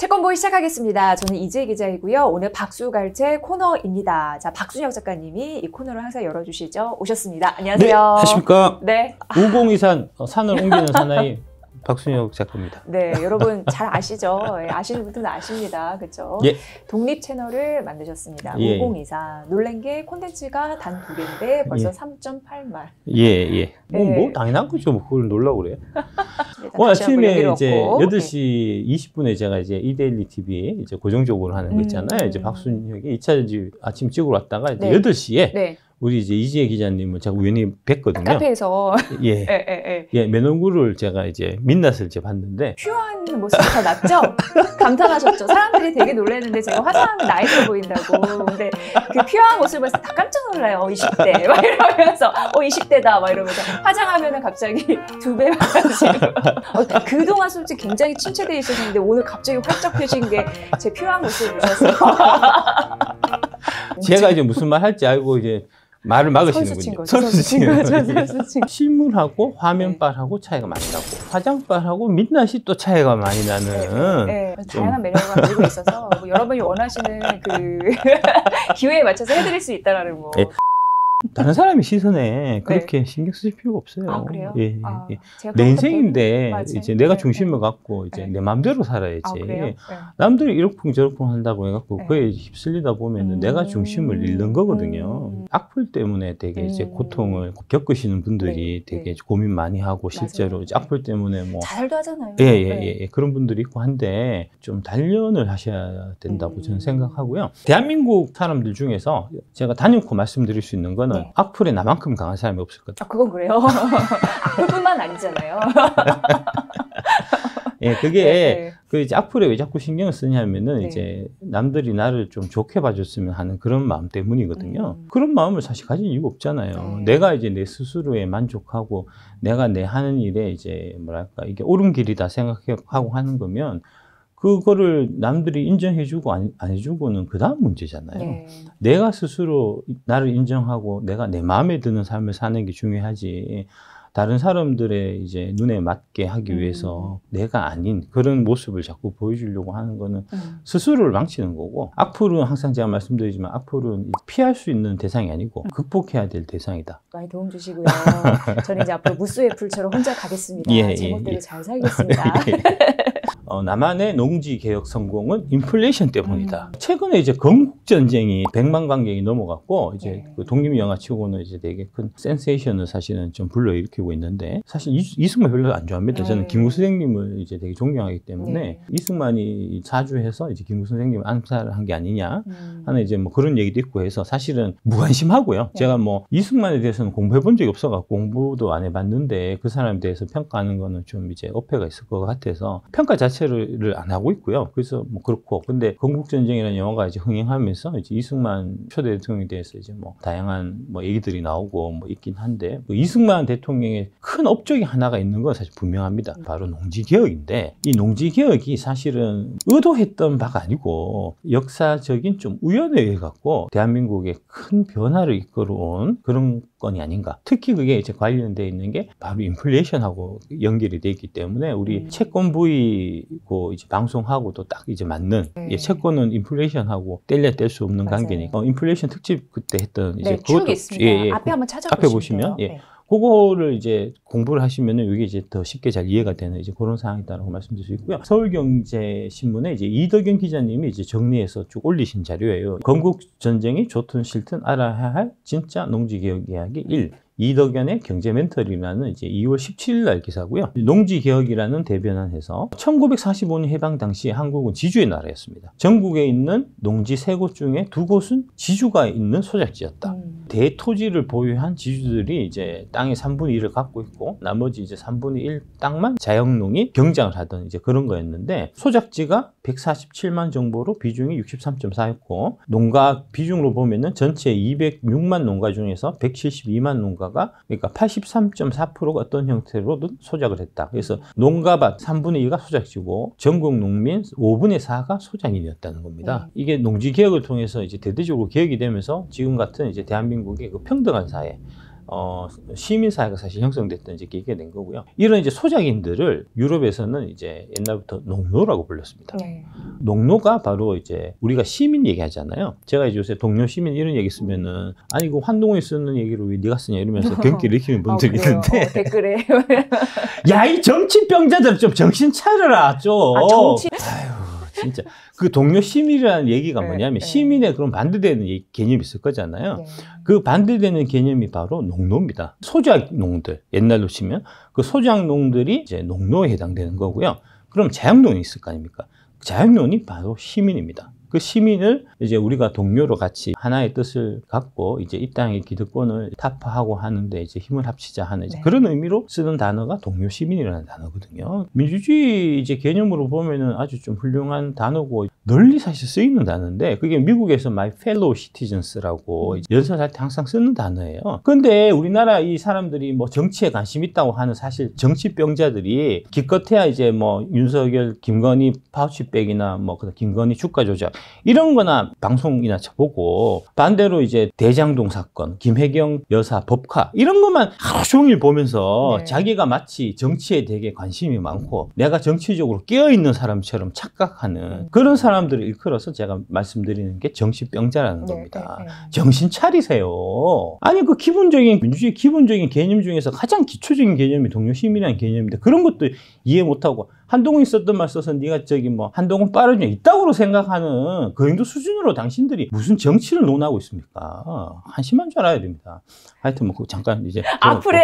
채권보이 시작하겠습니다. 저는 이재 기자이고요. 오늘 박수갈채 코너입니다. 자, 박순혁 작가님이 이 코너를 항상 열어주시죠. 오셨습니다. 안녕하세요. 네, 안녕하십니까. 네. 우공이산, 산을 옮기는 사나이 박순혁 작가입니다. 네, 여러분 잘 아시죠? 예, 아시는 분들은 아십니다. 그렇죠? 예. 독립 채널을 만드셨습니다. 예. 우공이산. 놀란 게 콘텐츠가 단 2개인데 벌써 예. 3.8만. 예. 네. 뭐 당연한 거죠. 뭐 그걸 놀라고 그래요. 일단 오늘 다시 한번 아침에 여기로 이제 얻고. 8시 20분에 제가 이제 이데일리 TV 이제 고정적으로 하는 거 있잖아요. 이제 박순혁이 2차 아침 찍으러 왔다가 이제 네. 8시에 네. 우리 이제 이지혜 기자님을 제가 우연히 뵀거든요. 카페에서. 예. 맨 얼굴을 제가 이제 민낯을 이제 봤는데 퓨어한 모습이 더 낫죠? 감탄하셨죠? 사람들이 되게 놀랐는데 제가 화장하면 나이 들어 보인다고. 근데 그 퓨어한 모습을 봐서 다 깜짝 놀라요. 20대. 막 이러면서 20대다. 막 이러면서 화장하면 갑자기 2배 많아지고. 그동안 솔직히 굉장히 침체되어 있었는데 오늘 갑자기 활짝 펴신 게 제 퓨어한 모습을 보셔서. 제가 이제 무슨 말 할지 알고 이제 말을 막으시는군요. 선수 친 거죠. 실물하고 화면빨하고 차이가 많이 나고 화장빨하고 민낯이 또 차이가 많이 나는 네. 다양한 매력을 가지고 있어서 뭐 여러분이 원하시는 그 기회에 맞춰서 해드릴 수 있다라는 거. 네. 다른 사람의 시선에 그렇게 신경 쓰실 필요가 없어요. 아, 그래요? 예. 제가 내 인생인데 맞아요. 이제 내가 네. 중심을 갖고 이제 내 마음대로 살아야지. 아, 그래요? 네. 남들이 이러쿵저러쿵 한다고 해갖고 네. 그에 휩쓸리다 보면은 내가 중심을 잃는 거거든요. 악플 때문에 되게 이제 고통을 겪으시는 분들이 되게 고민 많이 하고 실제로 맞아요. 이제 악플 때문에 뭐 자살도 하잖아요. 예. 그런 분들이 있고 한데 좀 단련을 하셔야 된다고 저는 생각하고요. 대한민국 사람들 중에서 제가 단연코 말씀드릴 수 있는 거는 악플에 나만큼 강한 사람이 없을 것 같아요. 그건 그래요. 악플뿐만 아니잖아요. 예, 그게 그 이제 악플에 왜 자꾸 신경을 쓰냐면은 이제 남들이 나를 좀 좋게 봐줬으면 하는 그런 마음 때문이거든요. 그런 마음을 사실 가질 이유가 없잖아요. 내가 이제 내 스스로에 만족하고 내가 내 하는 일에 이제 뭐랄까 이게 옳은 길이다 생각하고 하는 거면 그거를 남들이 인정해주고 안 해주고는 그 다음 문제잖아요. 내가 스스로 나를 인정하고 내가 내 마음에 드는 삶을 사는 게 중요하지. 다른 사람들의 이제 눈에 맞게 하기 위해서 내가 아닌 그런 모습을 자꾸 보여주려고 하는 거는 스스로를 망치는 거고, 악플은 항상 제가 말씀드리지만 악플은 피할 수 있는 대상이 아니고 극복해야 될 대상이다. 많이 도움 주시고요. 저는 이제 앞으로 무수의 풀처럼 혼자 가겠습니다. 제목대로 잘 살겠습니다. 남한의 농지 개혁 성공은 인플레이션 때문이다. 최근에 이제 건국 전쟁이 100만 관객이 넘어갔고 이제 그 독립 영화 치고는 이제 되게 큰 센세이션을 사실은 좀 불러일으키고 있는데, 사실 이승만 별로 안 좋아합니다. 저는 김구 선생님을 이제 되게 존경하기 때문에 이승만이 사주해서 이제 김구 선생님을 암살을 한 게 아니냐 하는 이제 뭐 그런 얘기도 있고 해서 사실은 무관심하고요. 제가 뭐 이승만에 대해서는 공부해 본 적이 없어갖고 공부도 안 해봤는데 그 사람에 대해서 평가하는 거는 좀 이제 어폐가 있을 것 같아서 평가 자체를 안 하고 있고요. 그래서 뭐 그렇고, 근데 건국전쟁이라는 영화가 이제 흥행하면서 이제 이승만 초대 대통령에 대해서 이제 뭐 다양한 뭐 얘기들이 나오고 뭐 있긴 한데, 그 이승만 대통령의 큰 업적이 하나가 있는 건 사실 분명합니다. 바로 농지개혁인데, 이 농지개혁이 사실은 의도했던 바가 아니고 역사적인 좀 우연에 의해 갖고 대한민국에 큰 변화를 이끌어온 그런 건이 아닌가. 특히 그게 이제 관련되어 있는 게 바로 인플레이션하고 연결이 되어 있기 때문에 우리 채권 부위고 이제 방송하고도 딱 이제 맞는, 채권은 인플레이션하고 뗄래야 뗄 수 없는 관계니까 인플레이션 특집 그때 했던 이제 그것도 있습니다. 앞에 한번 찾아보시면 앞에 보시면 그거를 이제 공부를 하시면은 이게 이제 더 쉽게 잘 이해가 되는 이제 그런 상황이다라고 말씀드릴 수 있고요. 서울경제신문에 이제 이덕영 기자님이 이제 정리해서 쭉 올리신 자료예요. 건국 전쟁이 좋든 싫든 알아야 할 진짜 농지개혁 이야기 1. 이덕연의 경제멘털이라는 이제 2월 17일 날 기사고요. 농지개혁이라는 대변안에서 1945년 해방 당시 한국은 지주의 나라였습니다. 전국에 있는 농지 3곳 중에 2곳은 지주가 있는 소작지였다. 대토지를 보유한 지주들이 이제 땅의 3분의 1을 갖고 있고 나머지 이제 3분의 1 땅만 자영농이 경장을 하던 이제 그런 거였는데, 소작지가 147만 정도로 비중이 63.4였고 농가 비중으로 보면은 전체 206만 농가 중에서 172만 농가가, 그러니까 83.4%가 어떤 형태로든 소작을 했다. 그래서 농가밭 3분의 2가 소작지고 전국 농민 5분의 4가 소장인이었다는 겁니다. 이게 농지 개혁을 통해서 이제 대대적으로 개혁이 되면서 지금 같은 이제 대한민국의 그 평등한 사회, 시민사회가 사실 형성됐던 이제 계기가 된 거고요. 이런 이제 소작인들을 유럽에서는 이제 옛날부터 농노라고 불렀습니다. 네. 농노가 바로 이제 우리가 시민 얘기하잖아요. 제가 이제 요새 동료 시민 이런 얘기 쓰면은 아니 그 한동훈이 쓰는 얘기를 왜 네가 쓰냐 이러면서 경기를 일으키는 분들이 있는데 댓글에 야, 이 정치병자들 좀 정신 차려라 좀. 정치 아유, 진짜 그 동료 시민이라는 얘기가 네, 뭐냐면 네. 시민의 그런 반대되는 개념이 있을 거잖아요. 네. 그 반대되는 개념이 바로 농노입니다. 소작농들 옛날로 치면 그 소작농들이 이제 농노에 해당되는 거고요. 그럼 자영농이 있을 거 아닙니까? 자영농이 바로 시민입니다. 그 시민을 이제 우리가 동료로 같이 하나의 뜻을 갖고 이제 이 땅의 기득권을 타파하고 하는데 이제 힘을 합치자 하는 이제 네. 그런 의미로 쓰는 단어가 동료 시민이라는 단어거든요. 민주주의 이제 개념으로 보면은 아주 좀 훌륭한 단어고 널리 사실 쓰이는 단어인데 그게 미국에서 My Fellow Citizens라고 연설할 때 항상 쓰는 단어예요. 근데 우리나라 이 사람들이 뭐 정치에 관심 있다고 하는 사실 정치병자들이 기껏해야 이제 뭐 윤석열, 김건희 파우치백이나 뭐 김건희 주가 조작 이런 거나 방송이나 쳐보고 반대로 이제 대장동 사건, 김혜경 여사 법화 이런 것만 하루 종일 보면서 네. 자기가 마치 정치에 되게 관심이 많고 내가 정치적으로 깨어있는 사람처럼 착각하는 그런 사람들을 일컬어서 제가 말씀드리는 게 정치병자라는 겁니다. 네. 정신 차리세요. 아니 그 기본적인 민주주의 기본적인 개념 중에서 가장 기초적인 개념이 동료시민이라는 개념인데 그런 것도 이해 못하고 한동훈이 썼던 말 써서 네가 저기 뭐 한동훈 빠르냐 이따구로 생각하는 그 정도 수준으로 당신들이 무슨 정치를 논하고 있습니까? 한심한 줄 알아야 됩니다. 하여튼 뭐 잠깐 이제 앞으로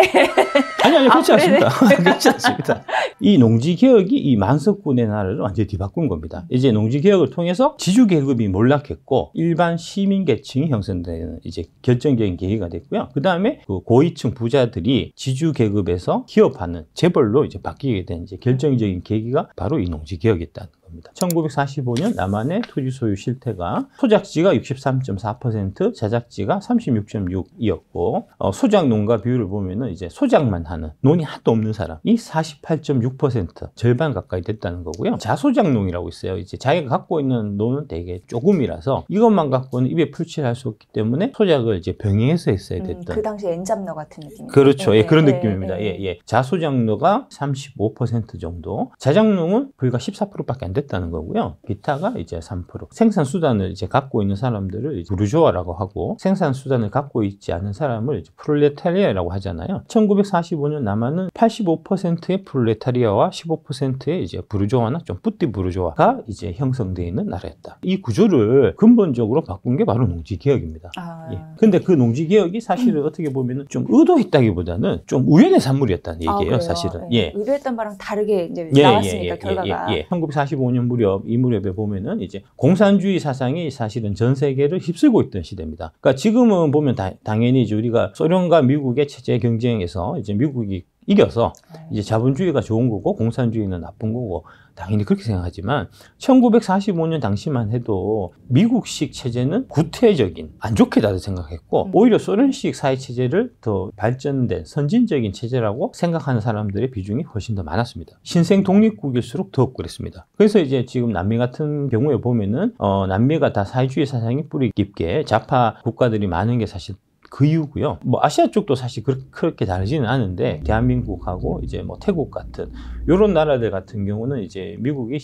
아니 그렇지 않습니다. 그렇지 않습니다. 이 농지개혁이 이 만석군의 나라를 완전히 뒤바꾼 겁니다. 이제 농지개혁을 통해서 지주계급이 몰락했고 일반 시민계층이 형성되는 이제 결정적인 계기가 됐고요. 그 다음에 그 고위층 부자들이 지주계급에서 기업하는 재벌로 이제 바뀌게 된 이제 결정적인 계기가 바로 이 농지개혁이었다는 겁니다. 1945년 남한의 토지 소유 실태가 소작지가 63.4%, 자작지가 36.6이었고 소작 농가 비율을 보면은 이제 소작만 하는 논이 하나도 없는 사람이 48.6% 절반 가까이 됐다는 거고요. 자소작농이라고 있어요. 이제 자기가 갖고 있는 논은 되게 조금이라서 이것만 갖고는 입에 풀칠할 수 없기 때문에 소작을 이제 병행해서 했어야 됐던. 그 당시 엔잡러 같은 느낌. 그렇죠. 예, 그런 느낌입니다. 예. 자소작농가 35% 정도, 자작농은 불과 14%밖에 안 됐다는 거고요. 기타가 이제 3%. 생산 수단을 이제 갖고 있는 사람들을 이제 부르주아라고 하고 생산 수단을 갖고 있지 않은 사람을 이제 프롤레타리아라고 하잖아요. 1945년 남한은 85%의 프롤레타리아와 15%의 이제 부르주아나 좀 뿌띠 부르주아가 이제 형성되어 있는 나라였다. 이 구조를 근본적으로 바꾼 게 바로 농지개혁입니다. 예. 근데 그 농지개혁이 사실은 어떻게 보면 좀 의도했다기보다는 좀 우연의 산물이었다는 얘기예요, 사실은. 예. 의도했던 바랑 다르게 이제 나왔으니까 결과가. 1945년 무렵 이 무렵에 보면은 이제 공산주의 사상이 사실은 전 세계를 휩쓸고 있던 시대입니다. 그러니까 지금은 보면 당연히 이제 우리가 소련과 미국의 체제 경쟁에서 이제 미국이 이겨서 이제 자본주의가 좋은 거고 공산주의는 나쁜 거고 당연히 그렇게 생각하지만 1945년 당시만 해도 미국식 체제는 구태적인 안 좋게 다들 생각했고 오히려 소련식 사회체제를 더 발전된 선진적인 체제라고 생각하는 사람들의 비중이 훨씬 더 많았습니다. 신생 독립국일수록 더욱 그랬습니다. 그래서 이제 지금 남미 같은 경우에 보면은 남미가 다 사회주의 사상이 뿌리 깊게 좌파 국가들이 많은 게 사실 그 이유고요. 뭐 아시아 쪽도 사실 그렇게 다르지는 않은데 대한민국하고 이제 뭐 태국 같은 이런 나라들 같은 경우는 이제 미국이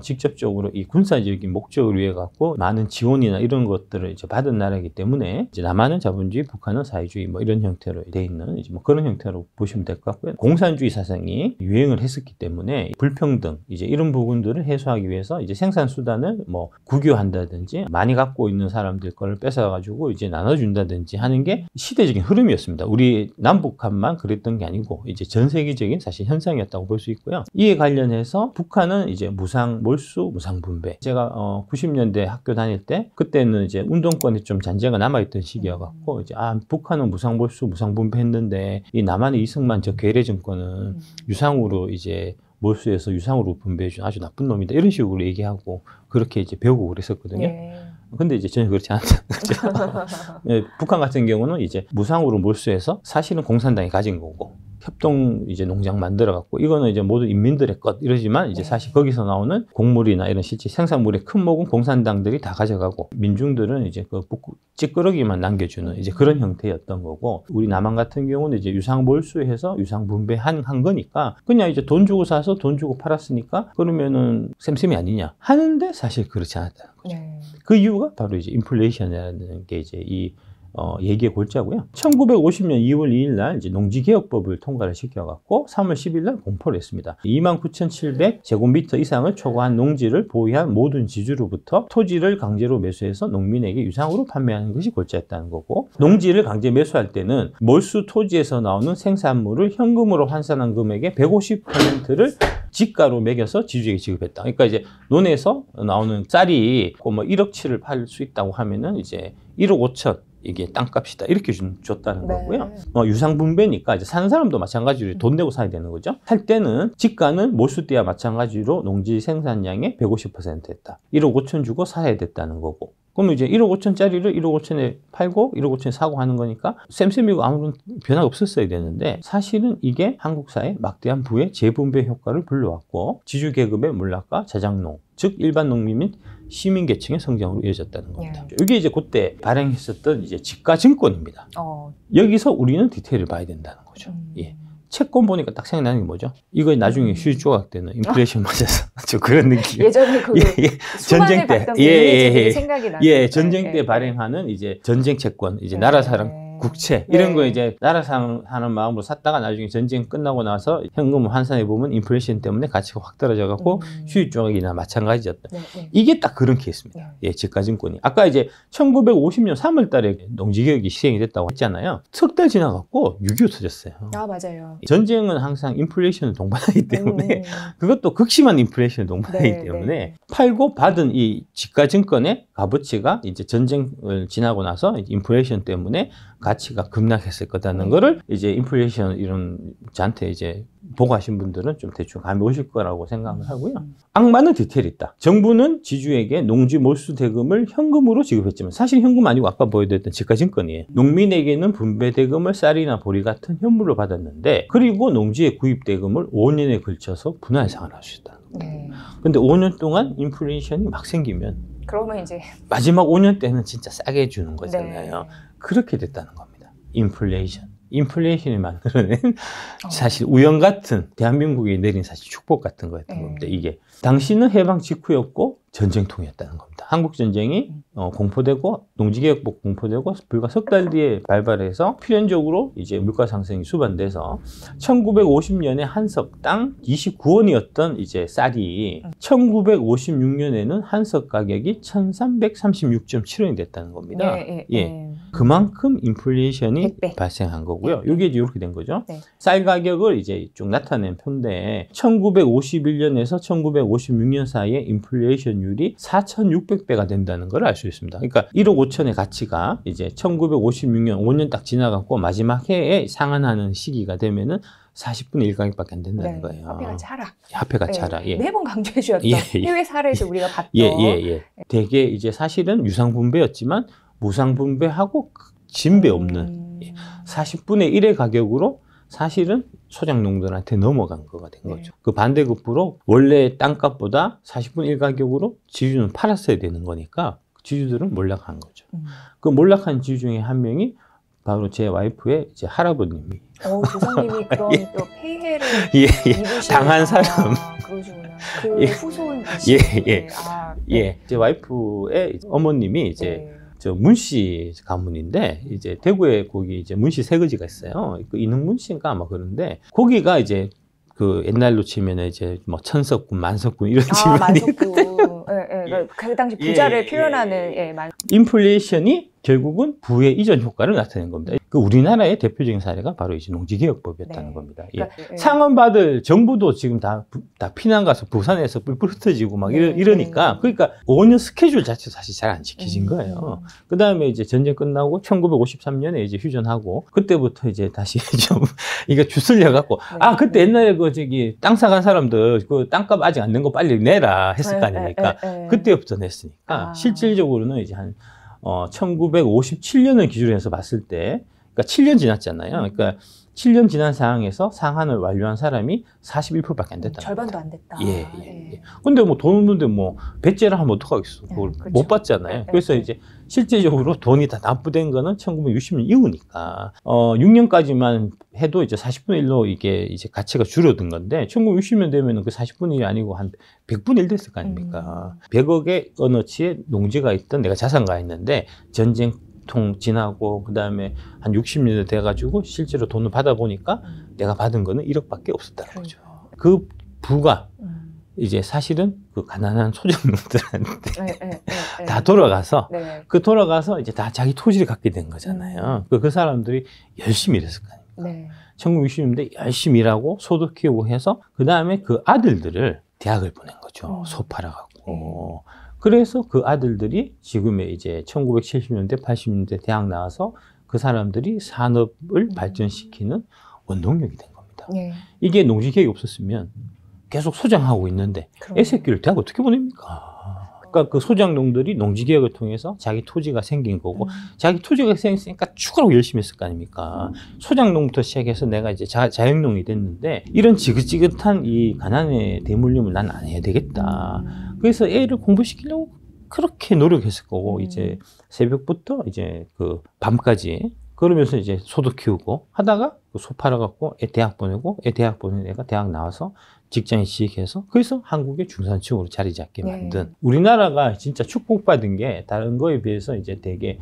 직접적으로 이 군사적인 목적을 위해 갖고 많은 지원이나 이런 것들을 이제 받은 나라이기 때문에 이제 남한은 자본주의, 북한은 사회주의 뭐 이런 형태로 돼 있는 이제 뭐 그런 형태로 보시면 될 것 같고요. 공산주의 사상이 유행을 했었기 때문에 불평등 이제 이런 부분들을 해소하기 위해서 이제 생산 수단을 뭐 국유한다든지 많이 갖고 있는 사람들 거를 뺏어 가지고 이제 나눠준다든지 하는 게 시대적인 흐름이었습니다. 우리 남북한만 그랬던 게 아니고 이제 전 세계적인 사실 현상이었다고 볼 수 있고요. 이에 관련해서 북한은 이제 무상 몰수, 무상 분배. 제가 90년대 학교 다닐 때 그때는 이제 운동권이 좀 잔재가 남아있던 시기여갖고 이제 북한은 무상 몰수, 무상 분배했는데 이 남한의 이승만 저 괴뢰 정권은 유상으로 이제 몰수해서 유상으로 분배해준 아주 나쁜 놈이다 이런 식으로 얘기하고 그렇게 이제 배우고 그랬었거든요. 근데 이제 전혀 그렇지 않다는 거죠. 북한 같은 경우는 이제 무상으로 몰수해서 사실은 공산당이 가진 거고 협동 이제 농장 만들어 갖고 이거는 이제 모두 인민들의 것 이러지만 이제 사실 거기서 나오는 곡물이나 이런 실제 생산물의 큰 목은 공산당들이 다 가져가고 민중들은 이제 그 찌끄러기만 남겨주는 이제 그런 형태였던 거고, 우리 남한 같은 경우는 이제 유상 몰수해서 유상 분배한 거니까 그냥 이제 돈 주고 사서 돈 주고 팔았으니까 그러면은 쌤쌤이 아니냐 하는데 사실 그렇지 않았다는 거죠. 그 이유가 바로 이제 인플레이션이라는 게 이제 이 얘기의 골자고요. 1950년 2월 2일 날 이제 농지개혁법을 통과를 시켜갖고 3월 10일 날 공포를 했습니다. 29,700 제곱미터 이상을 초과한 농지를 보유한 모든 지주로부터 토지를 강제로 매수해서 농민에게 유상으로 판매하는 것이 골자였다는 거고, 농지를 강제 매수할 때는 몰수 토지에서 나오는 생산물을 현금으로 환산한 금액의 150%를 지가로 매겨서 지주에게 지급했다. 그러니까 이제 논에서 나오는 쌀이 뭐 1억 7을 팔 수 있다고 하면은 이제 1억 5천 이게 땅값이다 이렇게 줬다는 거고요. 유상분배니까 이제 사는 사람도 마찬가지로 돈 내고 사야 되는 거죠. 할 때는 지가는 몰수 때와 마찬가지로 농지 생산량의 150% 했다. 1억 5천 주고 사야 됐다는 거고. 그럼 이제 1억 5천짜리를 1억 5천에 팔고 1억 5천에 사고 하는 거니까 쌤쌤이고 아무런 변화가 없었어야 되는데, 사실은 이게 한국 사회에 막대한 부의 재분배 효과를 불러왔고 지주계급의 몰락과 자장농, 즉 일반 농민 및 시민계층의 성장으로 이어졌다는 겁니다. 이게 이제 그때 발행했었던 이제 지가증권입니다. 여기서 우리는 디테일을 봐야 된다는 거죠. 예. 채권 보니까 딱 생각나는 게 뭐죠? 이거 나중에 휴지 조각 때는 인플레이션 맞아서 저 그런 느낌. 예전에 그 전쟁 때, 생각이 나요. 전쟁 때 발행하는 이제 전쟁 채권, 이제 나라 사랑 국채 이런 거 이제 나라 사랑하는 마음으로 샀다가 나중에 전쟁 끝나고 나서 현금 환산해 보면 인플레이션 때문에 가치가 확 떨어져 갖고 휴지 조각이나 마찬가지였다. 이게 딱 그런 케이스입니다. 예, 지가증권이. 아까 이제 1950년 3월 달에 농지개혁이 시행이 됐다고 했잖아요. 석 달 지나갖고 6.25 터졌어요. 아, 맞아요. 전쟁은 항상 인플레이션을 동반하기 때문에 그것도 극심한 인플레이션을 동반하기 때문에 팔고 받은 이 지가증권의 값어치가 이제 전쟁을 지나고 나서 인플레이션 때문에 가치가 급락했을 거다는 거를 이제 인플레이션 이런 저한테 이제 보고하신 분들은 좀 대충 감이 오실 거라고 생각을 하고요. 악마는 디테일이 있다. 정부는 지주에게 농지 몰수 대금을 현금으로 지급했지만 사실 현금 아니고 아까 보여드렸던 지가증권이에요. 농민에게는 분배 대금을 쌀이나 보리 같은 현물로 받았는데, 그리고 농지의 구입 대금을 5년에 걸쳐서 분할 상환할 수 있다. 근데 5년 동안 인플레이션이 막 생기면 그러면 이제 마지막 5년 때는 진짜 싸게 해주는 거잖아요. 그렇게 됐다는 겁니다. 인플레이션이 만들어낸 사실 우연 같은 대한민국이 내린 사실 축복 같은 거였던 겁니다. 이게 당시는 해방 직후였고 전쟁통이었다는 겁니다. 한국전쟁이 공포되고 농지개혁법 공포되고 불과 석 달 뒤에 발발해서 필연적으로 이제 물가 상승이 수반돼서 1950년에 한 석당 29원이었던 이제 쌀이 1956년에는 한 석 가격이 1336.7원이 됐다는 겁니다. 그만큼 인플레이션이 100배. 발생한 거고요. 이게 이제 이렇게 된 거죠. 쌀 가격을 이제 쭉 나타낸 표인데 1951년에서 1956년 사이에 인플레이션율이 4,600배가 된다는 걸 알 수 있습니다. 그러니까 1억 5천의 가치가 이제 1956년 5년 딱 지나갔고 마지막 해에 상환하는 시기가 되면은 40분의 1 가격밖에 안 된다는 거예요. 화폐가치 하락. 화폐가치 하락. 매번 강조해 주셨던 해외 사례에서 우리가 봤던. 되게 이제 사실은 유상 분배였지만 무상 분배하고 진배 없는 40분의 1의 가격으로 사실은 소작농들한테 넘어간 거가 된 거죠. 그 반대급부로 원래 땅값보다 40분의 1 가격으로 지주는 팔았어야 되는 거니까 지주들은 몰락한 거죠. 그 몰락한 지주 중에 한 명이 바로 제 와이프의 이제 할아버님이. 조상님이 그런 또 폐해를 당한 사람. 그러시구나. 그 후손이시죠. 제 와이프의 어머님이 이제 저 문씨 가문인데 이제 대구에 거기 이제 문씨 세거지가 있어요. 그 이능문씨인가 아마 그런데 거기가 이제 그 옛날로 치면 이제 뭐 천석군, 만석군 이런 집안이. 그 당시 부자를 표현하는 인플레이션이 결국은 부의 이전 효과를 나타낸 겁니다. 그 우리나라의 대표적인 사례가 바로 이제 농지개혁법이었다는 겁니다. 상환받을 정부도 지금 다 피난 가서 부산에서 뿔뿔 흩어지고 막 이러니까 그러니까 5년 스케줄 자체도 사실 잘 안 지켜진 거예요. 그 다음에 이제 전쟁 끝나고 1953년에 이제 휴전하고 그때부터 이제 다시 좀 이거 주술려 갖고 그때 옛날에 그 저기 땅 사간 사람들 그 땅값 아직 안 낸 거 빨리 내라 했을 거 아닙니까? 그때부터 냈으니까 실질적으로는 이제 한 1957년을 기준으로 해서 봤을 때, 그러니까 7년 지났잖아요. 그러니까 7년 지난 상황에서 상한을 완료한 사람이 41%밖에 안 됐다. 절반도 안 됐다. 예. 근데 뭐 돈 없는데 뭐 배째를 하면 어떡하겠어. 그걸 그렇죠. 못 받잖아요. 그래서 이제 실제적으로 돈이 다 납부된 거는 1960년 이후니까 6년까지만 해도 이제 40분의 1로 이게 이제 가치가 줄어든 건데 1960년 되면은 그 40분의 1이 아니고 한 100분의 1 됐을 거 아닙니까? 100억의 어느치에 농지가 있던 내가 자산가 있는데 전쟁통 지나고 그다음에 한 60년 돼가지고 실제로 돈을 받아보니까 내가 받은 거는 1억밖에 없었다는 거죠. 그 부가 이제 사실은 그 가난한 소작농들한테 다 돌아가서 그 돌아가서 이제 다 자기 토지를 갖게 된 거잖아요. 그 사람들이 열심히 일했을 거 아닙니까? 1960년대 열심히 일하고 소득 키우고 해서 그 다음에 그 아들들을 대학을 보낸 거죠. 소 팔아갖고. 그래서 그 아들들이 지금의 이제 1970년대, 80년대 대학 나와서 그 사람들이 산업을 발전시키는 원동력이 된 겁니다. 이게 농지개혁이 없었으면 계속 소장하고 있는데 애새끼를 대학 어떻게 보냅니까? 그러니까 그 소장농들이 농지개혁을 통해서 자기 토지가 생긴 거고 자기 토지가 생겼으니까 추가로 열심히 했을 거 아닙니까? 소장농부터 시작해서 내가 이제 자영농이 됐는데 이런 지긋지긋한 이 가난의 대물림을 난 안 해야 되겠다. 그래서 애를 공부시키려고 그렇게 노력했을 거고 이제 새벽부터 이제 그 밤까지 그러면서 이제 소득 키우고 하다가 소 팔아갖고 애 대학 보내고 애 대학 보낸 애가 대학 나와서 직장에 취직해서 그래서 한국의 중산층으로 자리 잡게 만든 우리나라가 진짜 축복받은 게 다른 거에 비해서 이제 되게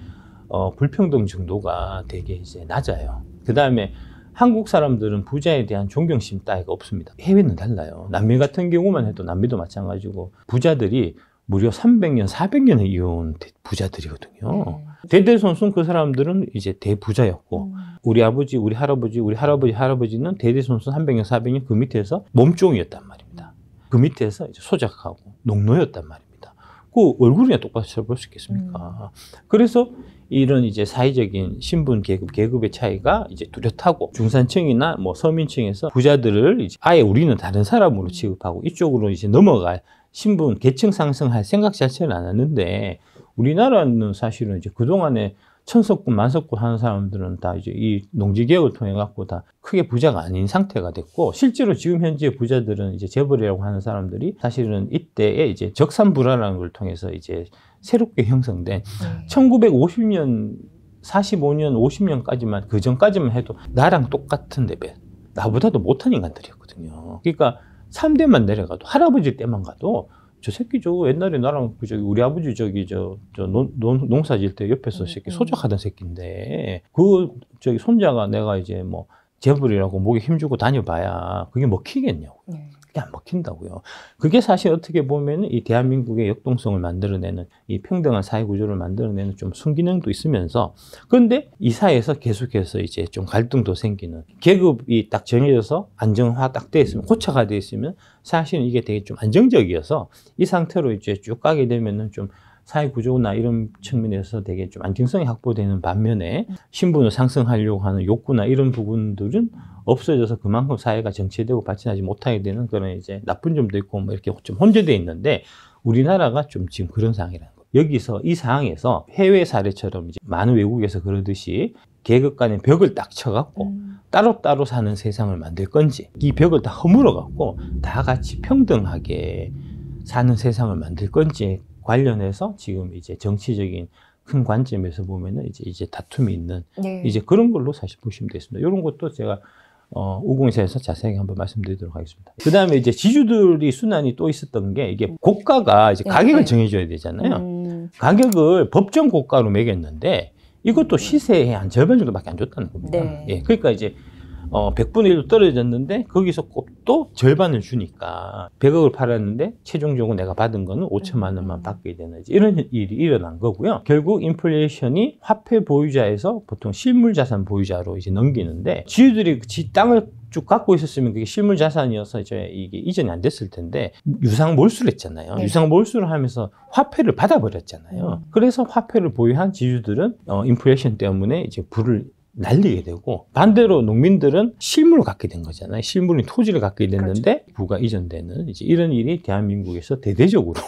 불평등 정도가 되게 이제 낮아요. 그 다음에 한국 사람들은 부자에 대한 존경심 따위가 없습니다. 해외는 달라요. 남미 같은 경우만 해도 남미도 마찬가지고 부자들이 무려 300년, 400년을 이어온 부자들이거든요. 대대손손 그 사람들은 이제 대부자였고 우리 아버지, 우리 할아버지, 우리 할아버지는 대대손손 300년, 400년 그 밑에서 몸종이었단 말입니다. 그 밑에서 이제 소작하고 농노였단 말입니다. 그 얼굴이나 똑같이 볼 수 있겠습니까? 그래서 이런 이제 사회적인 신분 계급의 차이가 이제 뚜렷하고 중산층이나 뭐 서민층에서 부자들을 이제 아예 우리는 다른 사람으로 취급하고 이쪽으로 이제 넘어갈 신분, 계층 상승할 생각 자체는 안 했는데 우리나라는 사실은 이제 그동안에 천석군, 만석군 하는 사람들은 다 이제 이 농지개혁을 통해 갖고 다 크게 부자가 아닌 상태가 됐고 실제로 지금 현재 부자들은 이제 재벌이라고 하는 사람들이 사실은 이때에 이제 적산불화라는 걸 통해서 이제 새롭게 형성된 1950년, 45년, 50년까지만 그 전까지만 해도 나랑 똑같은 레벨, 나보다도 못한 인간들이었거든요. 그러니까 3대만 내려가도 할아버지 때만 가도 저 새끼 저거 옛날에 나랑 우리 아버지 농사 질 때 옆에서 새끼 소작하던 새끼인데 그 손자가 내가 이제 뭐 재벌이라고 목에 힘주고 다녀봐야 그게 먹히겠냐고. 그게 안 먹힌다고요. 그게 사실 어떻게 보면 이 대한민국의 역동성을 만들어내는 이 평등한 사회 구조를 만들어내는 좀 순기능도 있으면서 그런데 이 사회에서 계속해서 이제 좀 갈등도 생기는 계급이 딱 정해져서 안정화 딱 돼 있으면 고착화 돼 있으면 사실은 이게 되게 좀 안정적이어서 이 상태로 이제 쭉 가게 되면은 좀 사회 구조나 이런 측면에서 되게 좀 안정성이 확보되는 반면에 신분을 상승하려고 하는 욕구나 이런 부분들은 없어져서 그만큼 사회가 정체되고 발전하지 못하게 되는 그런 이제 나쁜 점도 있고 뭐 이렇게 좀 혼재되어 있는데 우리나라가 좀 지금 그런 상황이라는 거예요. 여기서 이 상황에서 해외 사례처럼 이제 많은 외국에서 그러듯이 계급 간의 벽을 딱 쳐갖고 따로따로 사는 세상을 만들 건지 이 벽을 다 허물어갖고 다 같이 평등하게 사는 세상을 만들 건지 관련해서 지금 이제 정치적인 큰 관점에서 보면은 이제 다툼이 있는 이제 그런 걸로 사실 보시면 되겠습니다. 이런 것도 제가 우공에서 자세하게 한번 말씀드리도록 하겠습니다. 그 다음에 이제 지주들이 순환이 또 있었던 게 이게 고가가 이제 가격을 정해줘야 되잖아요. 가격을 법정 고가로 매겼는데 이것도 시세의 한 절반 정도밖에 안 줬다는 겁니다. 예, 그러니까 이제 100분의 1로 떨어졌는데 거기서 또 절반을 주니까 100억을 팔았는데 최종적으로 내가 받은 거는 5천만 원만 받게 되는 이런 일이 일어난 거고요. 결국 인플레이션이 화폐 보유자에서 보통 실물 자산 보유자로 이제 넘기는데 지주들이 지 땅을 쭉 갖고 있었으면 그게 실물 자산이어서 이제 이게 이전이 안 됐을 텐데 유상 몰수를 했잖아요. 유상 몰수를 하면서 화폐를 받아버렸잖아요. 그래서 화폐를 보유한 지주들은 인플레이션 때문에 이제 불을 날리게 되고 반대로 농민들은 실물을 갖게 된 거잖아요. 실물인 토지를 갖게 됐는데 그렇죠. 부가 이전되는 이제 이런 일이 대한민국에서 대대적으로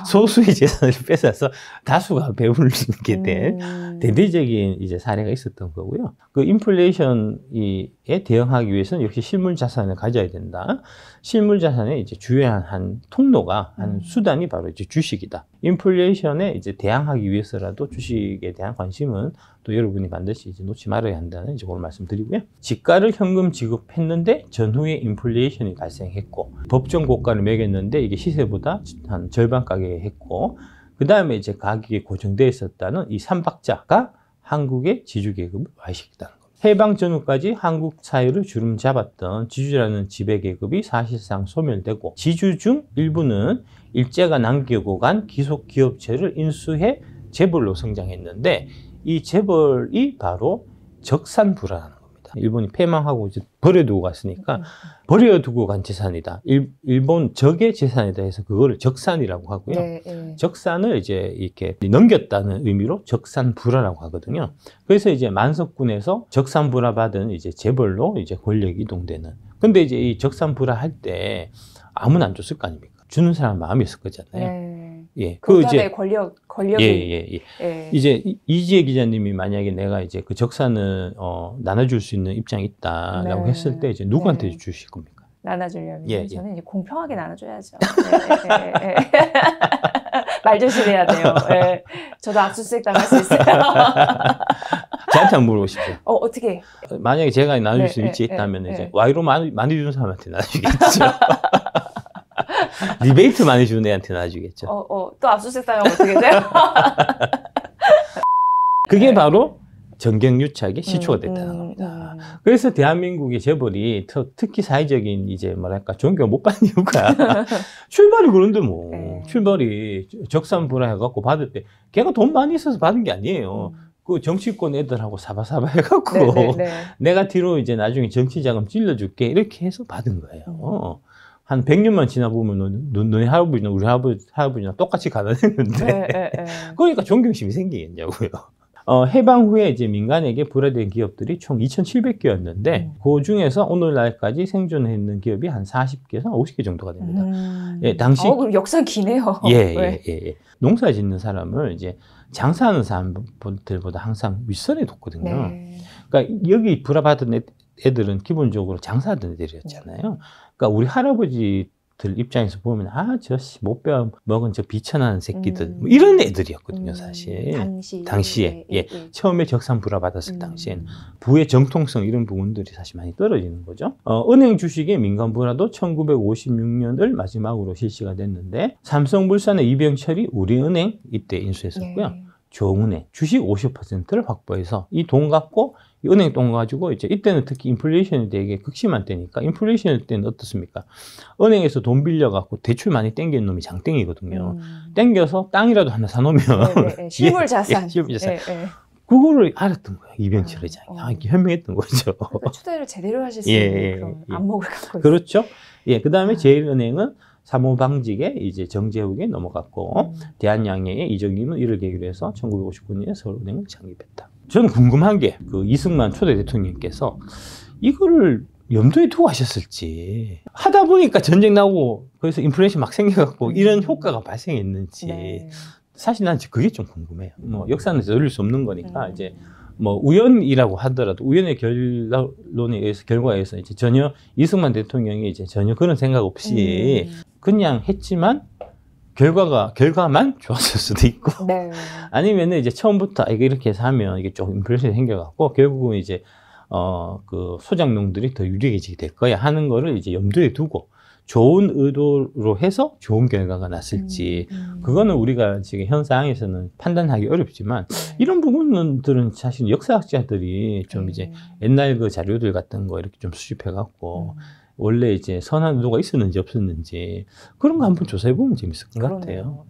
소수의 재산을 뺏어서 다수가 배불리게 된 대대적인 이제 사례가 있었던 거고요. 그 인플레이션에 대응하기 위해서는 역시 실물 자산을 가져야 된다. 실물 자산의 이제 주요한 한 통로가 한 수단이 바로 이제 주식이다. 인플레이션에 이제 대항하기 위해서라도 주식에 대한 관심은 또 여러분이 반드시 이제 놓지 말아야 한다는 이제 그런 말씀드리고요. 지가를 현금 지급했는데 전후에 인플레이션이 발생했고 법정 고가를 매겼는데 이게 시세보다 한 절반 가격에 했고 그 다음에 이제 가격이 고정되어 있었다는 이 삼박자가 한국의 지주계급을 와해시켰다는 겁니다. 해방 전후까지 한국 사회를 주름 잡았던 지주라는 지배계급이 사실상 소멸되고 지주 중 일부는 일제가 남기고 간 기속기업체를 인수해 재벌로 성장했는데 이 재벌이 바로 적산부라는 겁니다. 일본이 패망하고 이제 버려두고 갔으니까 버려두고 간 재산이다. 일본 적의 재산이다 해서 그거를 적산이라고 하고요. 적산을 이제 이렇게 넘겼다는 의미로 적산부라라고 하거든요. 그래서 이제 만석군에서 적산부라 받은 이제 재벌로 이제 권력이 이동되는. 근데 이제 이 적산부라 할 때 아무나 안 줬을 거 아닙니까? 주는 사람 마음이 있을 거잖아요. 예, 그 이제 권력이 예. 이제 이지혜 기자님이 만약에 내가 이제 그 적산을 나눠줄 수 있는 입장이 있다라고 했을 때 이제 누구한테 주실 겁니까? 나눠주려면 저는 이제 공평하게 나눠줘야죠. 말 조심해야 돼요. 저도 압수수색 당할 수 있어요. 저한테 한번 물어보십시오. 어떻게? 만약에 제가 나눠줄 수 있는 위치에 있다면 이제 와이로 많이 주는 사람한테 나눠주겠죠. 리베이트 많이 주는 애한테 놔주겠죠. 또 압수수색 당하면 어떻게 돼요? 그게 바로 정경유착의 시초가 됐다는 겁니다. 그래서 대한민국의 재벌이 특히 사회적인 이제 뭐랄까 존경을 못 받는 이유가 출발이 그런데 뭐 출발이 적산부라 해갖고 받을 때 걔가 돈 많이 있어서 받은 게 아니에요. 그 정치권 애들하고 사바사바 해갖고 내가 뒤로 이제 나중에 정치자금 찔러줄게 이렇게 해서 받은 거예요. 한 100년만 지나보면 너네 할아버지나 우리 할아버지나 똑같이 가난했는데 그러니까 존경심이 생기겠냐고요. 해방 후에 이제 민간에게 불화된 기업들이 총 2,700개였는데 그 중에서 오늘날까지 생존했는 기업이 한 40개에서 50개 정도가 됩니다. 예, 당시 그럼 역사 기네요. 예. 농사 짓는 사람을 이제 장사하는 사람들보다 항상 윗선에 뒀거든요. 그러니까 여기 불화받은 애들은 기본적으로 장사하던 애들이었잖아요. 그러니까 우리 할아버지들 입장에서 보면 저씨 못 배워 먹은 저 비천한 새끼들 뭐 이런 애들이었거든요, 사실. 당시에 처음에 적산 불화 받았을 당시에는 부의 정통성 이런 부분들이 사실 많이 떨어지는 거죠. 은행 주식의 민간 불화도 1956년을 마지막으로 실시가 됐는데 삼성물산의 이병철이 우리은행 이때 인수했었고요. 조은행 주식 50%를 확보해서 이 돈 갖고 이 은행 돈 가지고 이제 이때는 특히 인플레이션이 되게 극심한 때니까 인플레이션 때는 어떻습니까? 은행에서 돈 빌려 갖고 대출 많이 땡기는 놈이 장땡이거든요. 땡겨서 땅이라도 하나 사놓으면 실물 자산. 실물 자산. 그거를 알았던 거예요. 이병철 회장이. 현명했던 거죠. 추대를 제대로 하실 수 있는 그런 안목을 갖고 그렇죠. 그 다음에 제일은행은 사모방직에 이제 정재욱에 넘어갔고 대한양행의 이정님은 이를 계기로 해서 1959년에 서울은행을 창립했다. 저는 궁금한 게 그 이승만 초대 대통령께서 이거를 염두에 두고 하셨을지 하다 보니까 전쟁 나고 그래서 인플레이션 막 생겨갖고 이런 효과가 발생했는지 사실 난 그게 좀 궁금해요. 뭐 역사는 돌릴 수 없는 거니까 이제 뭐 우연이라고 하더라도 우연의 결론에 의해서 결과에 의해서 이제 전혀 이승만 대통령이 이제 전혀 그런 생각 없이 그냥 했지만 결과만 좋았을 수도 있고 아니면은 이제 처음부터 이렇게 해서 하면 이게 조금 인플레이션이 생겨갖고 결국은 이제 그 소작농들이 더 유리해지게 될 거야 하는 거를 이제 염두에 두고 좋은 의도로 해서 좋은 결과가 났을지 그거는 우리가 지금 현 상황에서는 판단하기 어렵지만 이런 부분들은 사실 역사학자들이 좀 이제 옛날 그 자료들 같은 거 이렇게 좀 수집해 갖고 원래 이제 선한 의도가 있었는지 없었는지 그런 거 한번 조사해 보면 재밌을 것 같아요.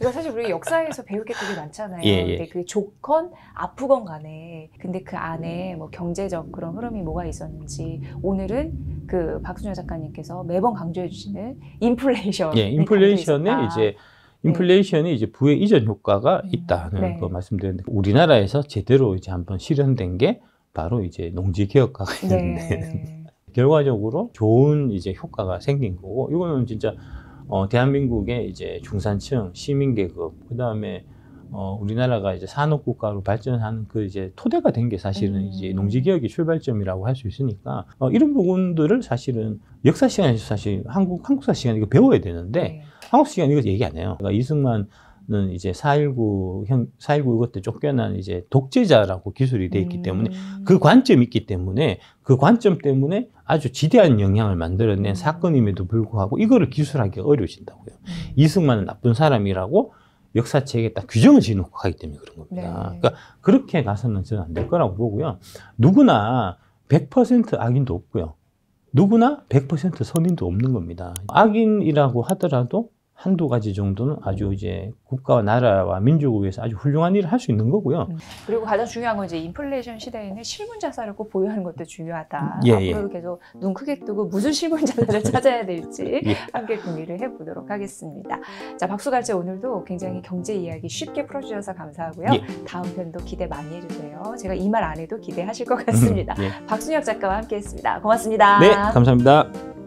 이거 사실 우리 역사에서 배울 게 되게 많잖아요. 근데 그 좋건 아프건 간에 근데 그 안에 뭐 경제적 그런 흐름이 뭐가 있었는지 오늘은 그 박순영 작가님께서 매번 강조해 주시는 인플레이션. 인플레이션에 이제 인플레이션이 이제 부의 이전 효과가 있다는 네. 거 말씀드렸는데 우리나라에서 제대로 이제 한번 실현된 게 바로 이제 농지 개혁화가 있는데 네. 결과적으로 좋은 이제 효과가 생긴 거고 이거는 진짜 대한민국의 이제 중산층 시민 계급 그다음에 우리나라가 이제 산업 국가로 발전하는 그 이제 토대가 된 게 사실은 이제 농지 개혁의 출발점이라고 할 수 있으니까 이런 부분들을 사실은 역사 시간에서 사실 한국사 시간 이거 배워야 되는데 네. 한국 시간 이거 얘기 안 해요. 그러니까 이승만은 이제 4.19 이것 때 쫓겨난 이제 독재자라고 기술이 돼 있기 때문에 그 관점이 있기 때문에 그 관점 때문에 아주 지대한 영향을 만들어낸 사건임에도 불구하고 이거를 기술하기가 어려우신다고요. 이승만은 나쁜 사람이라고 역사책에 딱 규정을 지어놓고 가기 때문에 그런 겁니다. 네. 그러니까 그렇게 가서는 저는 안 될 거라고 보고요. 누구나 100% 악인도 없고요. 누구나 100% 선인도 없는 겁니다. 악인이라고 하더라도 한두 가지 정도는 아주 이제 국가와 나라와 민족을 위해서 아주 훌륭한 일을 할 수 있는 거고요. 그리고 가장 중요한 건 이제 인플레이션 시대에는 실물 자산을 꼭 보유하는 것도 중요하다. 예, 앞으로도 계속 눈 크게 뜨고 무슨 실물 자산을 찾아야 될지 예. 함께 궁리를 해보도록 하겠습니다. 자, 박수갈채 오늘도 굉장히 경제 이야기 쉽게 풀어주셔서 감사하고요. 예. 다음 편도 기대 많이 해주세요. 제가 이 말 안 해도 기대하실 것 같습니다. 예. 박순혁 작가와 함께했습니다. 고맙습니다. 네, 감사합니다.